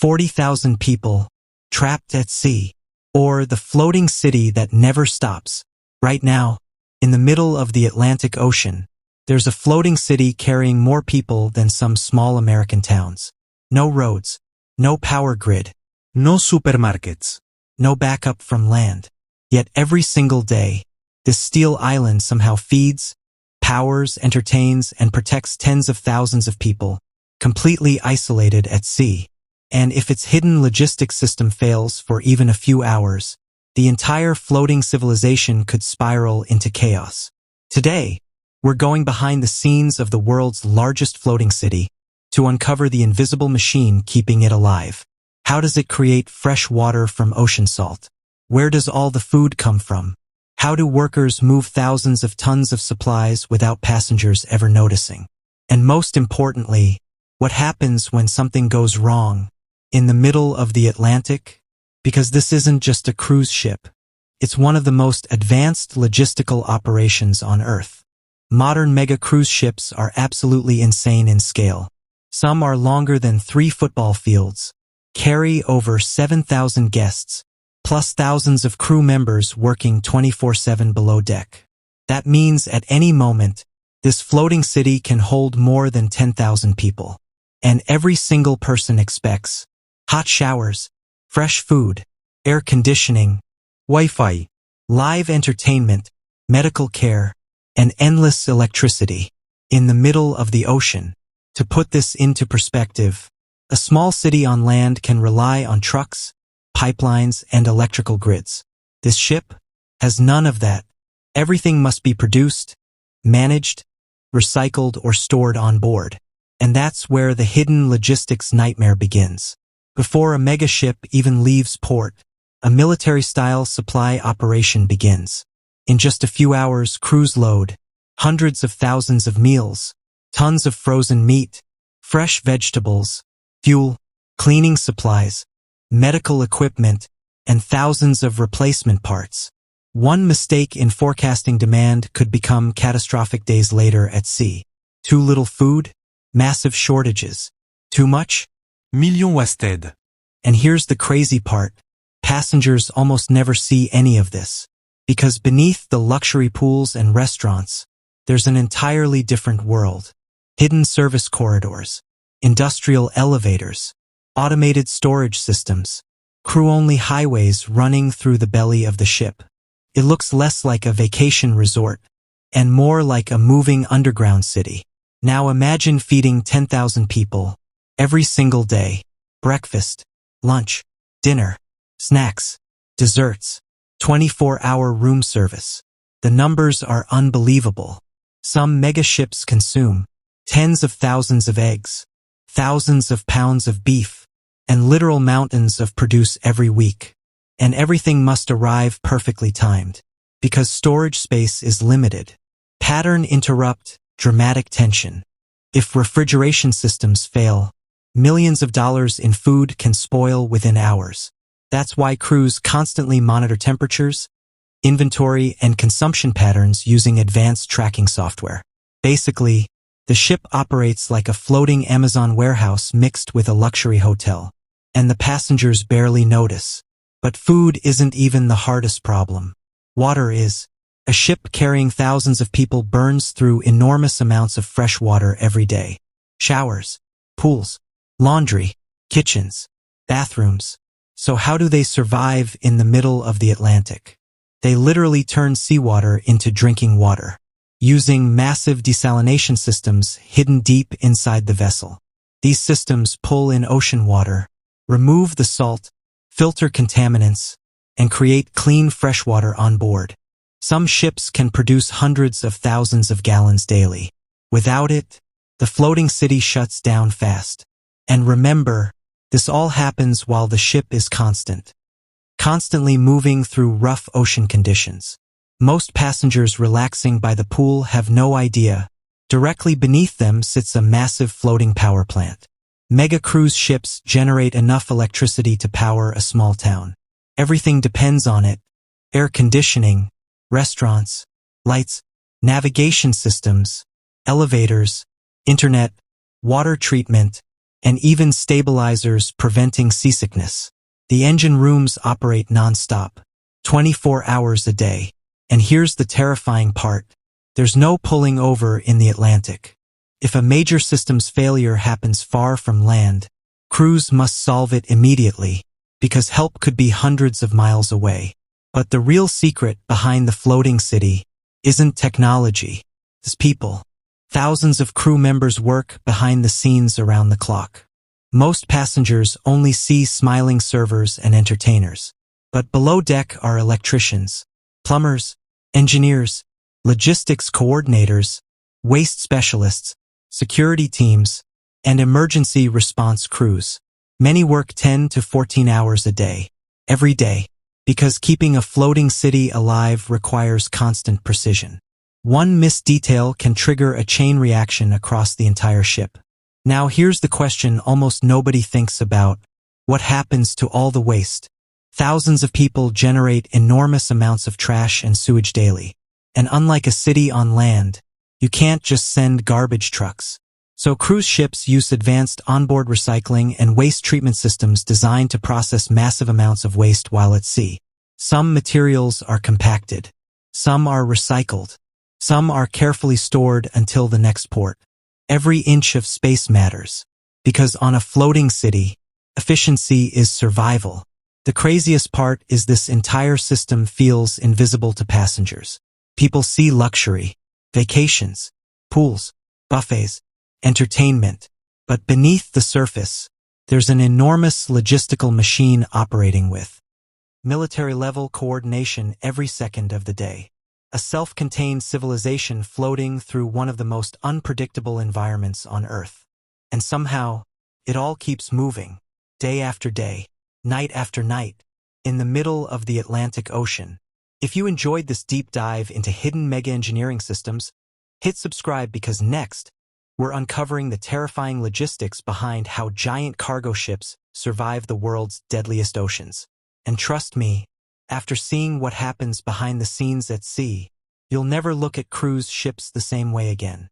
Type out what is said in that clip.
40,000 people trapped at sea, or the floating city that never stops. Right now, in the middle of the Atlantic Ocean, there's a floating city carrying more people than some small American towns. No roads, no power grid, no supermarkets, no backup from land. Yet every single day, this steel island somehow feeds, powers, entertains, and protects tens of thousands of people, completely isolated at sea. And if its hidden logistics system fails for even a few hours, the entire floating civilization could spiral into chaos. Today, we're going behind the scenes of the world's largest floating city to uncover the invisible machine keeping it alive. How does it create fresh water from ocean salt? Where does all the food come from? How do workers move thousands of tons of supplies without passengers ever noticing? And most importantly, what happens when something goes wrong in the middle of the Atlantic? Because this isn't just a cruise ship. It's one of the most advanced logistical operations on Earth. Modern mega cruise ships are absolutely insane in scale. Some are longer than 3 football fields, carry over 7,000 guests, plus thousands of crew members working 24/7 below deck. That means at any moment, this floating city can hold more than 10,000 people. And every single person expects hot showers, fresh food, air conditioning, Wi-Fi, live entertainment, medical care, and endless electricity in the middle of the ocean. To put this into perspective, a small city on land can rely on trucks, pipelines, and electrical grids. This ship has none of that. Everything must be produced, managed, recycled, or stored on board. And that's where the hidden logistics nightmare begins. Before a megaship even leaves port, a military-style supply operation begins. In just a few hours, crews load hundreds of thousands of meals, tons of frozen meat, fresh vegetables, fuel, cleaning supplies, medical equipment, and thousands of replacement parts. One mistake in forecasting demand could become catastrophic days later at sea. Too little food? Massive shortages. Too much? Millions wasted. And here's the crazy part. Passengers almost never see any of this. Because beneath the luxury pools and restaurants, there's an entirely different world. Hidden service corridors, industrial elevators, automated storage systems, crew-only highways running through the belly of the ship. It looks less like a vacation resort and more like a moving underground city. Now imagine feeding 10,000 people every single day. Breakfast, lunch, dinner, snacks, desserts, 24-hour room service. The numbers are unbelievable. Some megaships consume tens of thousands of eggs, thousands of pounds of beef, and literal mountains of produce every week. And everything must arrive perfectly timed, because storage space is limited. Pattern interrupt, dramatic tension. If refrigeration systems fail, millions of dollars in food can spoil within hours. That's why crews constantly monitor temperatures, inventory, and consumption patterns using advanced tracking software. Basically, the ship operates like a floating Amazon warehouse mixed with a luxury hotel, and the passengers barely notice. But food isn't even the hardest problem. Water is. A ship carrying thousands of people burns through enormous amounts of fresh water every day. Showers, pools, laundry, kitchens, bathrooms. So how do they survive in the middle of the Atlantic? They literally turn seawater into drinking water, using massive desalination systems hidden deep inside the vessel. These systems pull in ocean water, remove the salt, filter contaminants, and create clean freshwater on board. Some ships can produce hundreds of thousands of gallons daily. Without it, the floating city shuts down fast. And remember, this all happens while the ship is constantly moving through rough ocean conditions. Most passengers relaxing by the pool have no idea. Directly beneath them sits a massive floating power plant. Mega cruise ships generate enough electricity to power a small town. Everything depends on it. Air conditioning, restaurants, lights, navigation systems, elevators, internet, water treatment, and even stabilizers preventing seasickness. The engine rooms operate non-stop, 24 hours a day. And here's the terrifying part. There's no pulling over in the Atlantic. If a major systems failure happens far from land, crews must solve it immediately, because help could be hundreds of miles away. But the real secret behind the floating city isn't technology, it's people. Thousands of crew members work behind the scenes around the clock. Most passengers only see smiling servers and entertainers. But below deck are electricians, plumbers, engineers, logistics coordinators, waste specialists, security teams, and emergency response crews. Many work 10 to 14 hours a day, every day, because keeping a floating city alive requires constant precision. One missed detail can trigger a chain reaction across the entire ship. Now here's the question almost nobody thinks about. What happens to all the waste? Thousands of people generate enormous amounts of trash and sewage daily. And unlike a city on land, you can't just send garbage trucks. So cruise ships use advanced onboard recycling and waste treatment systems designed to process massive amounts of waste while at sea. Some materials are compacted. Some are recycled. Some are carefully stored until the next port. Every inch of space matters. Because on a floating city, efficiency is survival. The craziest part is this entire system feels invisible to passengers. People see luxury, vacations, pools, buffets, entertainment. But beneath the surface, there's an enormous logistical machine operating with military-level coordination every second of the day. A self-contained civilization floating through one of the most unpredictable environments on Earth. And somehow, it all keeps moving, day after day, night after night, in the middle of the Atlantic Ocean. If you enjoyed this deep dive into hidden mega engineering systems, hit subscribe because next, we're uncovering the terrifying logistics behind how giant cargo ships survive the world's deadliest oceans. And trust me, after seeing what happens behind the scenes at sea, you'll never look at cruise ships the same way again.